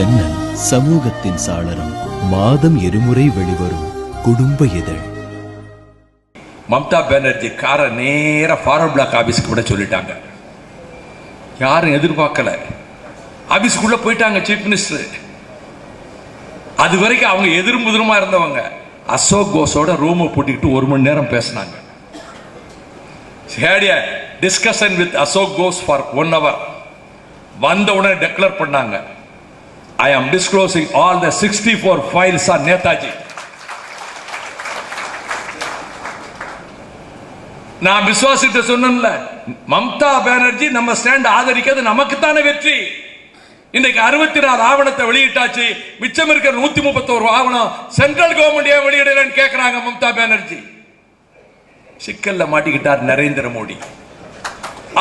ஜன்னல் சமூகத்தின் சாளரம். மாதம் இருமுறை வெளிவரும் குடும்ப இதழ். மம்தா பானர்ஜி காரை நேர ஃபார்வர்ட் பிளாக் ஆபீஸ்க்கு விட சொல்லிட்டாங்க. யாரும் எதிர்பார்க்கல. ஆபீஸ்க்குள்ள போயிட்டாங்க சீஃப் மினிஸ்டர். அது வரைக்கும் அவங்க எதிர்முதிரமா இருந்தவங்க அசோக் கோஸோட ரூமை பூட்டிக்கிட்டு 1 மணி நேரம் பேசினாங்க. Discussion with Ashok goes for 1 hour. வந்த உடனே டெக்ளேர் பண்ணாங்க, I am disclosing all the 64 files on Netaji. நான் விசுவாசித்த சொன்னேன்ல, மம்தா பானர்ஜி நம்ம ஸ்டாண்ட் ஆதரிக்கிறது நமக்கு தானே வெற்றி. இன்றைக்கு 64 ஆவணத்தை வெளியிட்டாச்சு. மிச்சம் இருக்கிற 131 ஆவணம் சென்ட்ரல் கவர்மெண்ட் ஏன் வெளியிடலன்னு கேட்கிறாங்க மம்தா பானர்ஜி. சிக்கல்ல மாட்டிக்கிட்டார் நரேந்திர மோடி.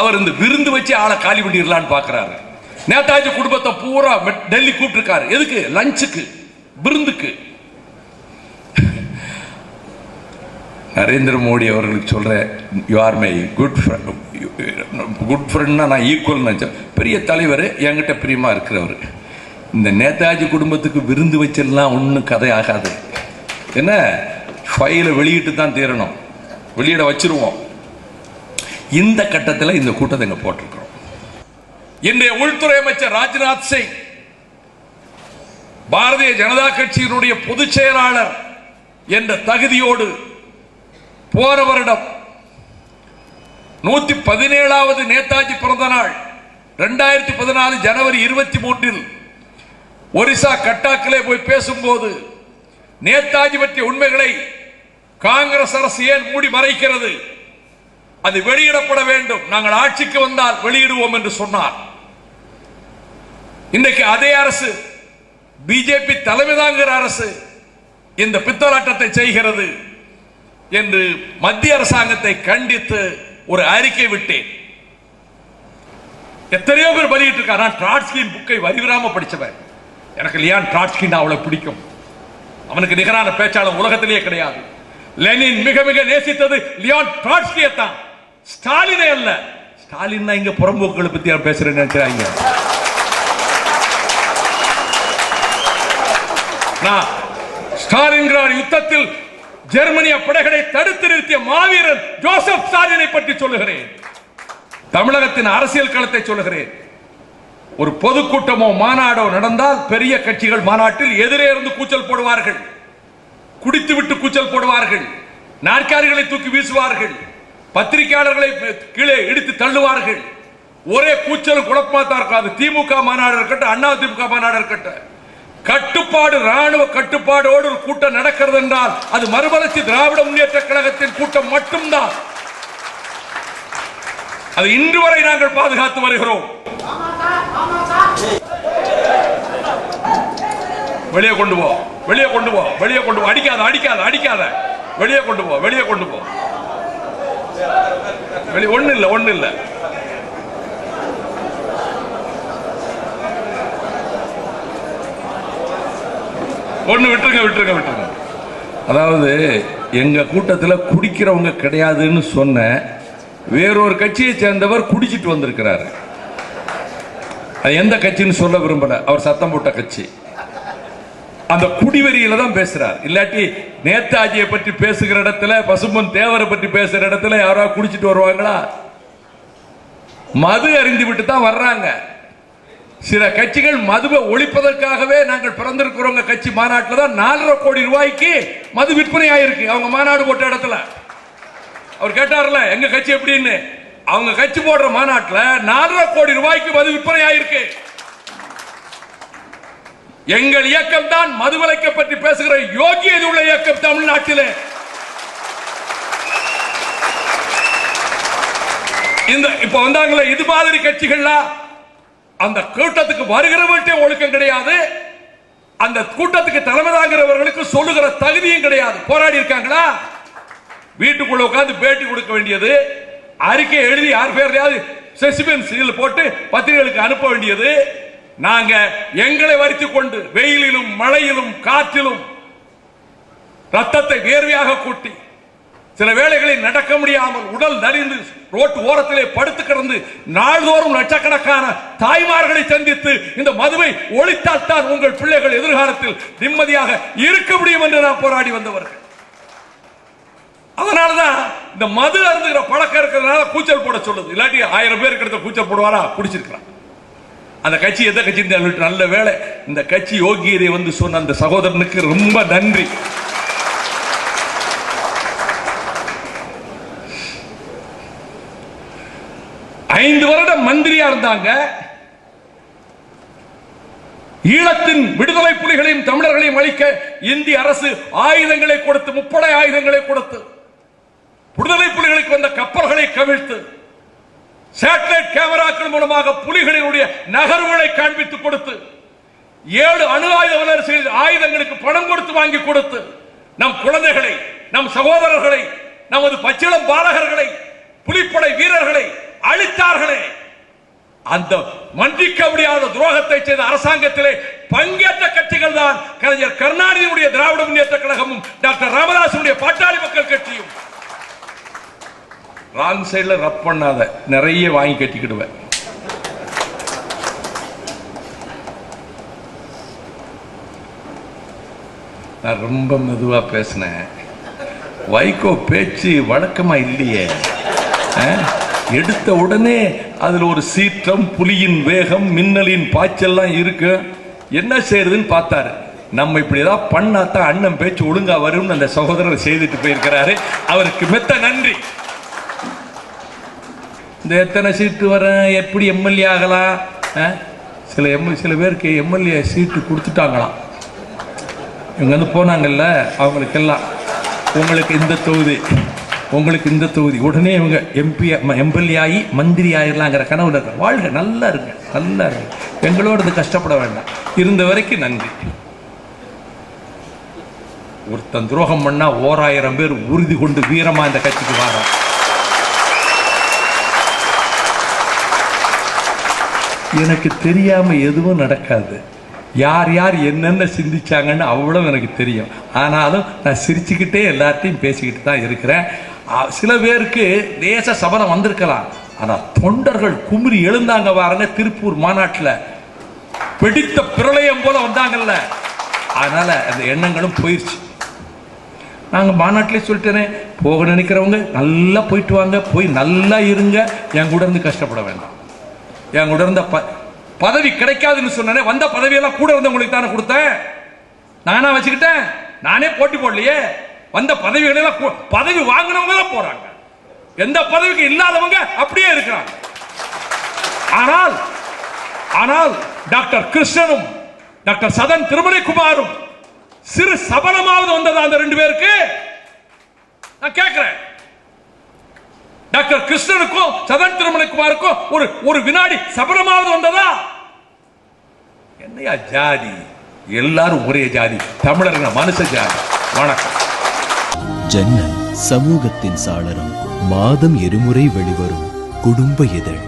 அவர் இந்த விருந்து வச்சு ஆளை காலி பண்ணிடலான்னு பாக்குறாரு. நேதாஜி குடும்பத்தை பூரா டெல்லி கூப்பிட்டு எதுக்கு? லஞ்சுக்கு, விருந்துக்கு. நரேந்திர மோடி அவர்களுக்கு சொல்றேன், you are my good friend. நான் ஈக்குவல் நினைச்சேன். பெரிய தலைவர், என்கிட்ட பிரியமா இருக்கிறவர். இந்த நேதாஜி குடும்பத்துக்கு விருந்து வச்சிடலாம், ஒன்றும் கதை ஆகாது. என்ன, ஃபைலை வெளியிட்டு தான் தீரணும். வெளியிட வச்சிருவோம். இந்த கட்டத்தில் இந்த கூட்டத்தை இங்க போட்டிருக்கிறோம். இன்றைய உள்துறை அமைச்சர் ராஜ்நாத் சிங் பாரதிய ஜனதா கட்சியினுடைய பொதுச் செயலாளர் என்ற தகுதியோடு போன வருடம் 117வது நேதாஜி பிறந்த நாள் 2014 ஜனவரி 23 ஒரிசா கட்டாக்கிலே போய் பேசும்போது நேதாஜி பற்றிய உண்மைகளை காங்கிரஸ் அரசு ஏன் மூடி மறைக்கிறது? அது வெளியிடப்பட வேண்டும், நாங்கள் ஆட்சிக்கு வந்தால் வெளியிடுவோம் என்று சொன்னார். இன்றைக்கு அதே அரசு, பிஜேபி தலைமை தாங்குகிற அரசு இந்த பித்தலாட்டத்தை செய்கிறது என்று மத்திய அரசாங்கத்தை கண்டித்து ஒரு அறிக்கை விட்டேன். எத்தனையோ பேர் வெளியிட்டு இருக்கார். நான் ட்ராட்ஸ்கியின் புக்கை வரிவிராம படிச்சவன். எனக்கு லியான் ட்ராட்ஸ்கின் அவ்வளவு பிடிக்கும். அவனுக்கு நிகரான பேச்சாளர் உலகத்திலேயே கிடையாது. லெனின் மிக மிக நேசித்தது லியான் ட்ராட்ஸ்கியை தான், ஸ்டாலினே அல்ல. ஸ்டாலின் இங்க புறம்போக்குகளை பத்தி பேசுறேன்னு நினைக்கிறாங்க. ஸ்டாலின்கிராட் யுத்தத்தில் ஜெர்மனிய படைகளை தடுத்து நிறுத்திய மாவீரன் ஜோசப் ஸ்டாலினை பற்றி சொல்லுகிறேன். தமிழகத்தின் அரசியல் களத்தை சொல்லுகிறேன். ஒரு பொதுக்கூட்டமோ மாநாடோ நடந்தால் பெரிய கட்சிகள் மாநாட்டில் எதிரே இருந்து கூச்சல் போடுவார்கள், குடித்து விட்டு கூச்சல் போடுவார்கள், நாற்காலிகளை தூக்கி வீசுவார்கள், பத்திரிகையாளர்களை கீழே இடித்து தள்ளுவார்கள். ஒரே கூச்சல் குழப்பமா தான் இருக்கும். அது திமுக மாநாடு இருக்கட்டும், அண்ணா திமுக மாநாடு இருக்கட்டும், கட்டுப்பாடு, ராணுவ கட்டுப்பாடோடு ஒரு கூட்டம் நடக்கிறது என்றால் அது மறுமலர்ச்சி திராவிட முன்னேற்ற கழகத்தின் கூட்டம் மட்டும்தான். அது இன்று வரை நாங்கள் பாதுகாத்து வருகிறோம். வெளியே கொண்டு போ, வெளியே கொண்டு போ, வெளியே கொண்டு போ. அடிக்காத, அடிக்காத, அடிக்காத. வெளியே கொண்டு போ, வெளியே கொண்டு போ. வெளியே ஒண்ணு இல்ல, ஒண்ணு இல்ல. ஒண்ணு விட்டுருங்க, விட்டுருங்க, விட்டுருங்க. அதாவது எங்க கூட்டத்தில் குடிக்கிறவங்க கிடையாதுன்னு சொன்ன வேறொரு கட்சியை சேர்ந்தவர் குடிச்சிட்டு வந்திருக்கிறார். அது எந்த கட்சின்னு சொல்ல விரும்பல, அவர் சத்தம் போட்ட கட்சி. அந்த குடிவெறியில தான் பேசுறார். இல்லாட்டி நேதாஜியை பற்றி பேசுகிற இடத்துல, பசும்பொன் தேவரை பற்றி பேசுகிற இடத்துல யாராவது குடிச்சிட்டு வருவாங்களா? மது அறிந்து விட்டு தான் வர்றாங்க. சில கட்சிகள் மதுவை ஒழிப்பதற்காகவே நாங்கள் பிறந்திருக்கிறோம் கட்சி மாநாட்டில் தான் 4.5 கோடி ரூபாய்க்கு மது விற்பனை ஆயிருக்கு. அவங்க மாநாடு போட்ட இடத்துல அவர் கேட்டார்ல எங்க கட்சி எப்படின்னு. அவங்க கட்சி போடுற மாநாட்டில் 4.5 கோடி ரூபாய்க்கு மது விற்பனை ஆயிருக்கு. எங்கள் இயக்கம் தான் மதுவிலக்கை பற்றி பேசுகிற யோகியது உள்ள இயக்கம் தமிழ்நாட்டில். இந்த இப்ப வந்தாங்களே இது மாதிரி கட்சிகள்லாம் அந்த கூட்டத்துக்கு வருகிறவர்களே ஒழுக்கம் கிடையாது. அந்த கூட்டத்துக்கு தலைமை தாங்கிறவர்களுக்கு சொல்லுகிற தகுதியும் கிடையாது. போராடி இருக்காங்களா? வீட்டுக்குள்ள உட்கார்ந்து பேட்டி கொடுக்க வேண்டியது, அறிக்கை எழுதி யார் பேர்லையாவது சஸ்பென்ஸ் போட்டு பத்திரிகைகளுக்கு அனுப்ப வேண்டியது. நாங்க எங்களை வரித்துக் கொண்டு வெயிலிலும் மழையிலும் காற்றிலும் ரத்தத்தை வேர்வையாக கூட்டி சில வேளைகளில் நடக்க முடியாமல் உடல் நலிந்து ரோட்டு ஓரத்திலே படுத்து கிடந்து நாள்தோறும் லட்சக்கணக்கான தாய்மார்களை சந்தித்து இந்த மதுவை ஒழித்தால் தான் உங்கள் பிள்ளைகள் எதிர்காலத்தில் நிம்மதியாக இருக்க முடியும் என்று நான் போராடி வந்தவர்கள். அதனாலதான் இந்த மது அருந்துகிற பழக்கம் இருக்கிறதுனால கூச்சல் போட சொல்லுது. இல்லாட்டி 1000 பேருக்கு எடுத்த கூச்சல் போடுவாரா? குடிச்சிருக்கிறான். அந்த கட்சி எந்த கட்சி? நல்ல வேளை இந்த கட்சி யோகியரை வந்து சொன்ன அந்த சகோதரனுக்கு ரொம்ப நன்றி. ஐந்து வருடம் மந்திரியா இருந்தாங்க. ஈழத்தின் விடுதலை புலிகளையும் தமிழர்களையும் அழிக்க இந்திய அரசு ஆயுதங்களை கொடுத்து, முப்படை ஆயுதங்களை கொடுத்து, விடுதலை புலிகளுக்கு வந்த கப்பல்களை கவிழ்த்து, சேட்டலைட் கேமராக்கள் மூலமாக புலிகளினுடைய நகர்வுகளை காண்பித்துக் கொடுத்து, 7 அணு ஆயுத வல்லரசுகளின் ஆயுதங்களுக்கு பணம் கொடுத்து வாங்கி கொடுத்து, நம் குழந்தைகளை, நம் சகோதரர்களை, நமது பச்சிளம் பாலகர்களை, புலிப்படை வீரர்களை அழித்தார்களே. அந்த மன்னிக்க முடியாத துரோகத்தை செய்த அரசாங்கத்திலே பங்கேற்ற கட்சிகள் தான் கலைஞர் கருணாநிதியுடைய திராவிட முன்னேற்ற கழகமும் டாக்டர் ராமதாசுடைய பாட்டாளி மக்கள் கட்சியும். ராங் சைடுல ரப் பண்ணாத, நிறைய வாங்கி கட்டிக்கிடுவேன். நான் ரொம்ப மெதுவா பேசினேன். வைகோ பேச்சு வழக்கமா இல்லையே. எடுத்த உடனே அதுல ஒரு சீற்றம், புலியின் வேகம், மின்னலின் பாய்ச்சல்லாம் இருக்கு. என்ன செய்யறதுன்னு பார்த்தாரு. நம்ம இப்படி ஏதாவது பண்ணாதான் அண்ணன் பேச்சு ஒழுங்கா வரும் அந்த சகோதரர் செய்துட்டு போயிருக்கிறாரு. அவருக்கு மெத்த நன்றி. இந்த எத்தனை சீட்டு வர, எப்படி எம்எல்ஏ ஆகலாம்? சில பேருக்கு எம்எல்ஏ சீட்டு கொடுத்துட்டாங்களாம். இவங்க வந்து போனாங்கல்ல, அவங்களுக்கெல்லாம் உங்களுக்கு இந்த தொகுதி, உங்களுக்கு இந்த தொகுதி, உடனே இவங்க எம்எல்ஏ ஆகி மந்திரி ஆயிடலாங்கிற கனவுல இருக்க. வாழ்க, நல்லா இருங்க, நல்லா இருங்க. எங்களோட கஷ்டப்பட வேண்டாம். இருந்த வரைக்கும் நன்றி. ஒருத்தன் துரோகம் பண்ணா 1000 பேர் உறுதி கொண்டு வீரமா இந்த கட்சிக்கு வர. எனக்கு தெரியாம எதுவும் நடக்காது. யார் யார் என்னென்ன சிந்திச்சாங்கன்னு அவ்வளவு எனக்கு தெரியும். ஆனாலும் நான் சிரிச்சுக்கிட்டே எல்லாத்தையும் பேசிக்கிட்டு தான் இருக்கிறேன். சில பேருக்கு தேச சபலம் வந்திருக்கலாம். ஆனா தொண்டர்கள் குமுறி எழுந்தாங்க பாருங்க. திருப்பூர் மாநாட்டில் பிடித்த பிரளயம் போல வந்தாங்கல்ல. அதனால அந்த எண்ணங்களும் போயிடுச்சு. நாங்க மாநாட்டிலே சொல்லிட்டேனே, போக நினைக்கிறவங்க நல்லா போயிட்டு வாங்க, போய் நல்லா இருங்க. என் கூட இருந்து கஷ்டப்பட வேண்டாம். என் கூட இருந்த பதவி கிடைக்காதுன்னு சொன்னேன். வந்த பதவியெல்லாம் கூட வந்தவங்களுக்கு தானே கொடுத்தேன். நானா வச்சுக்கிட்டேன்? நானே போட்டி போடலையே. வந்த பதவிகளெல்லாம் பதவி வாங்கினவங்க தான் போறாங்க. எந்த பதவிக்கு இல்லாதவங்க அப்படியே இருக்கிறாங்க. ஆனால் டாக்டர் கிருஷ்ணனும் டாக்டர் சதன் திருமலைக்குமாரும் சிறு சபலமாவது வந்ததா அந்த 2 பேருக்கு? நான் கேட்கிறேன். டாக்டர் கிருஷ்ணனுக்கும் சதன் திருமலைக்குமாருக்கும் ஒரு வினாடி சபலமாவது வந்ததா? என்னையா ஜாதி? எல்லாரும் ஒரே ஜாதி. தமிழர்கள் மனுஷ ஜாதி. வணக்கம். ஜன்னல் சமூகத்தின் சாளரம். மாதம் 2 முறை வெளிவரும் குடும்ப இதழ்.